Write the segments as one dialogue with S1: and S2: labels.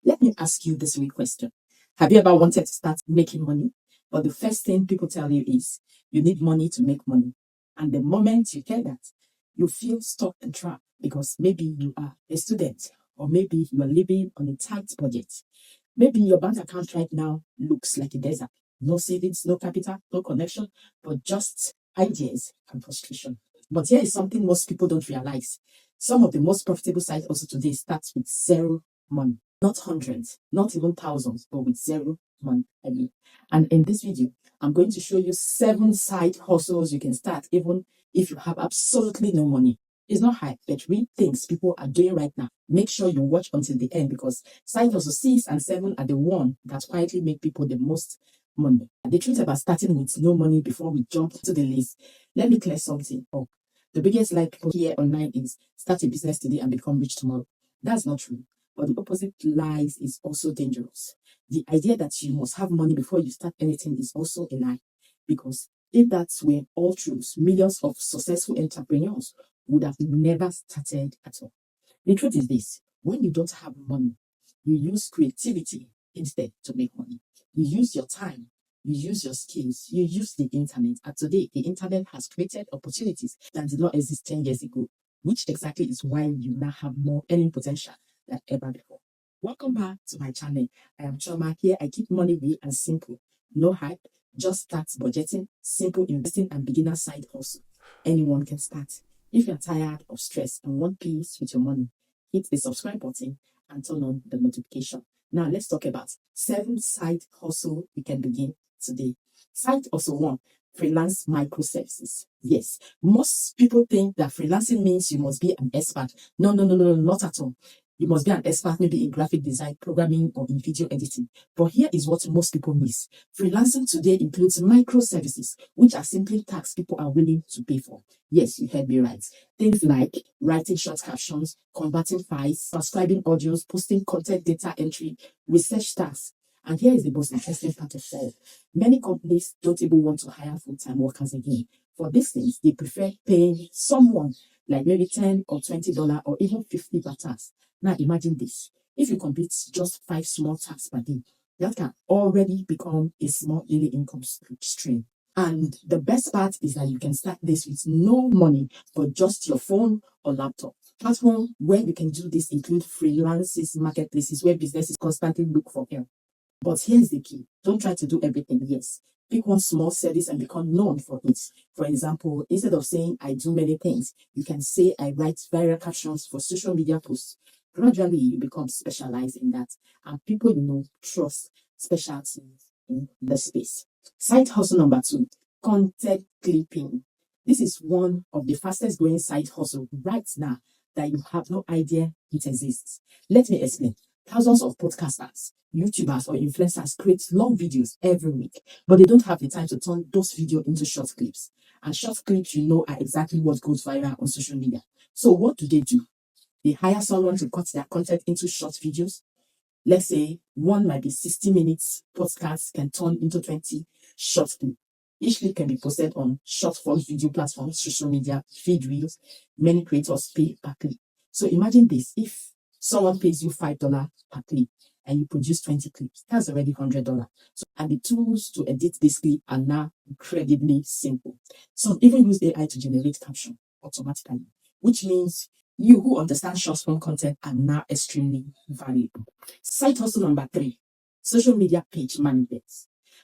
S1: Let me ask you this real question. Have you ever wanted to start making money? But the first thing people tell you is you need money to make money. And the moment you hear that, you feel stuck and trapped because maybe you are a student or maybe you are living on a tight budget. Maybe your bank account right now looks like a desert. No savings, no capital, no connection, but just ideas and frustration. But here is something most people don't realize. Some of the most profitable sites also today start with zero money. Not hundreds, not even thousands, but with zero money. And in this video, I'm going to show you 7 side hustles you can start even if you have absolutely no money. It's not hype, but real things people are doing right now. Make sure you watch until the end because side hustle 6 and 7 are the one that quietly make people the most money. The truth about starting with no money before we jump to the list, let me clear something up. The biggest lie people hear online is start a business today and become rich tomorrow. That's not true. But the opposite lies is also dangerous. The idea that you must have money before you start anything is also a lie. Because if that were all true, millions of successful entrepreneurs would have never started at all. The truth is this: when you don't have money, you use creativity instead to make money. You use your time, you use your skills, you use the internet. And today, the internet has created opportunities that did not exist 10 years ago, which exactly is why you now have more earning potential than ever before. Welcome back to my channel. I am Choma. Here I keep money real and simple. No hype, just start budgeting, simple investing, and beginner side hustle. Anyone can start. If you're tired of stress and want peace with your money, hit the subscribe button and turn on the notification. Now let's talk about 7 side hustle we can begin today. Side hustle 1, freelance microservices. Yes, most people think that freelancing means you must be an expert. No, not at all. You must be an expert maybe in graphic design, programming, or in video editing. But here is what most people miss. Freelancing today includes microservices, which are simply tasks people are willing to pay for. Yes, you heard me right. Things like writing short captions, converting files, transcribing audios, posting content data entry, research tasks. And here is the most interesting part of all. Many companies don't even want to hire full-time workers again. For these things, they prefer paying someone like maybe $10 or $20 or even $50 per task. Now imagine this. If you complete just 5 small tasks per day, that can already become a small daily income stream. And the best part is that you can start this with no money, but just your phone or laptop. Platforms where you can do this include freelances, marketplaces where businesses constantly look for help. But here's the key. Don't try to do everything. Yes. Pick one small service and become known for it. For example, instead of saying I do many things, you can say I write viral captions for social media posts. Gradually, you become specialized in that, and people trust specialty in the space. Side hustle number 2, content clipping. This is one of the fastest growing side hustle right now that you have no idea it exists. Let me explain. Thousands of podcasters, YouTubers, or influencers create long videos every week, but they don't have the time to turn those videos into short clips. And short clips, are exactly what goes viral on social media. So what do? They hire someone to cut their content into short videos. Let's say one might be 60 minutes podcast can turn into 20 short clips. Each clip can be posted on short form video platforms, social media, feed reels. Many creators pay per clip. So imagine this: if someone pays you $5 per clip and you produce 20 clips, that's already $100. And the tools to edit this clip are now incredibly simple. Some even use AI to generate caption automatically, which means you who understand short form content are now extremely valuable. Side hustle number 3, social media page management.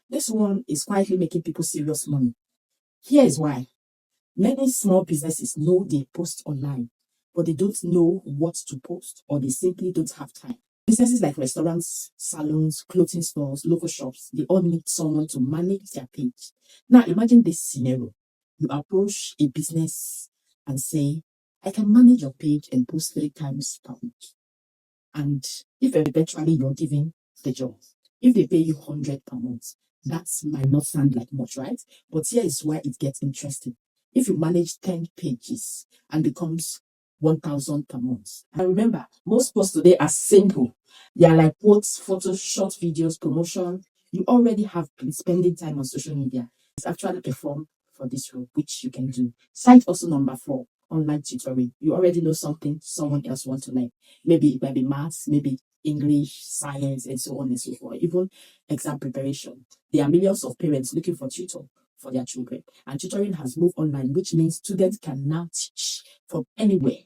S1: This one is quietly making people serious money. Here is why. Many small businesses know they post online, but they don't know what to post, or they simply don't have time. Businesses like restaurants, salons, clothing stores, local shops, they all need someone to manage their page. Now imagine this scenario. You approach a business and say, I can manage your page and post 3 times per week. And if eventually you're given the job, if they pay you 100 per month, that might not sound like much, right? But here is why it gets interesting. If you manage 10 pages and becomes 1,000 per month. And remember, most posts today are simple. They are like quotes, photos, short videos, promotion. You already have been spending time on social media. It's actually performed for this role, which you can do. Site also number 4, online tutoring. You already know something someone else wants to learn. Maybe it might be maths, maybe English, science, and so on and so forth. Even exam preparation. There are millions of parents looking for tutor for their children. And tutoring has moved online, which means students can now teach from anywhere.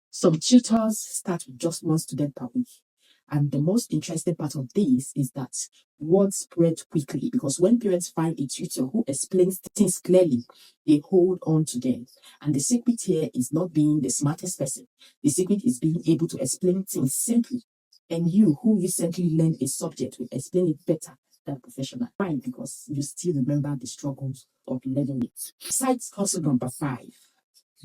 S1: Some tutors start with just one student per week. And the most interesting part of this is that word spread quickly, because when parents find a tutor who explains things clearly, they hold on to them. And the secret here is not being the smartest person. The secret is being able to explain things simply. And you who recently learned a subject will explain it better than professional. Why? Because you still remember the struggles of learning it. Side hustle number 5,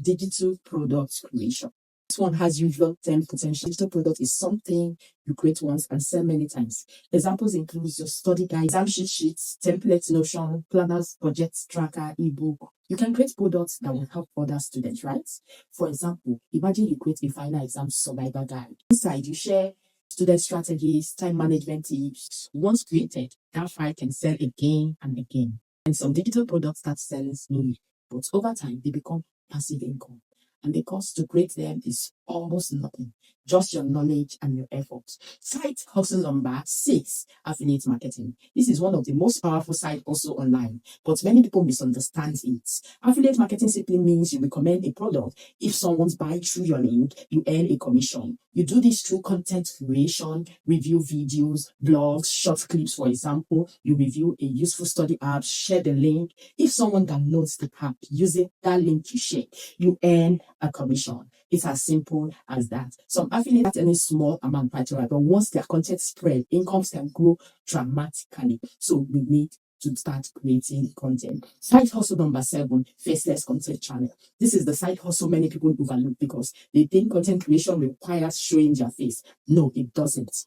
S1: digital product creation. This one has usual term potential. Digital product is something you create once and sell many times. Examples include your study guide, exam sheets, templates, Notion, planners, budget tracker, ebook. You can create products that will help other students, right? For example, imagine you create a final exam survival guide. Inside, you share student strategies, time management tips. Once created, that file can sell again and again. And some digital products start selling slowly, but over time, they become passive income. And the cost to create them is almost nothing, just your knowledge and your efforts. Side hustle number 6, affiliate marketing. This is one of the most powerful side hustle online, but many people misunderstand it. Affiliate marketing simply means you recommend a product. If someone's buying through your link, you earn a commission. You do this through content creation, review videos, blogs, short clips, for example. You review a useful study app, share the link. If someone downloads the app using that link you share, you earn a commission. It's as simple as that. Some affiliates earn a small amount right away, but once their content spread, incomes can grow dramatically. So we need to start creating content. Side hustle number 7, faceless content channel. This is the side hustle many people overlook because they think content creation requires showing their face. No, it doesn't.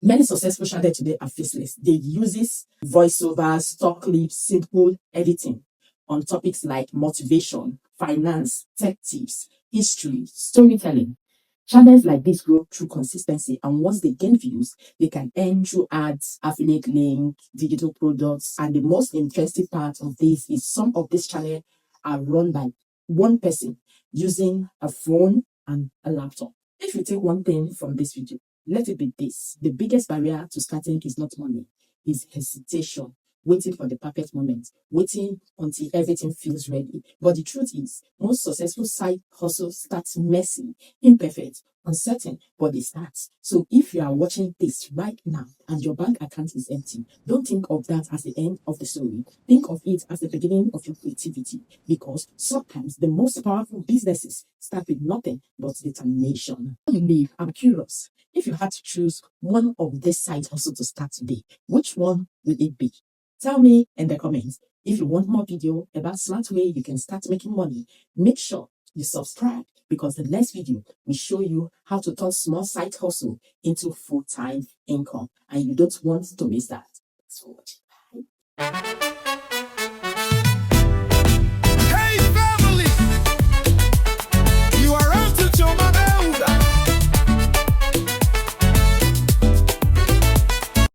S1: Many successful channels today are faceless. They use voiceovers, stock clips, simple editing on topics like motivation, finance, tech tips, history, storytelling. Channels like this grow through consistency, and once they gain views, they can earn through ads, affiliate link, digital products. And the most interesting part of this is some of these channels are run by one person using a phone and a laptop. If you take one thing from this video, let it be this: the biggest barrier to starting is not money, it's hesitation, waiting for the perfect moment, waiting until everything feels ready. But the truth is, most successful side hustles start messy, imperfect, uncertain, but they start. So if you are watching this right now and your bank account is empty, don't think of that as the end of the story. Think of it as the beginning of your creativity, because sometimes the most powerful businesses start with nothing but determination. Before you leave, I'm curious. If you had to choose one of these side hustles to start today, which one would it be? Tell me in the comments. If you want more video about smart way you can start making money, make sure you subscribe, because the next video will show you how to turn small side hustle into full-time income, and you don't want to miss that. Thanks for watching. Bye.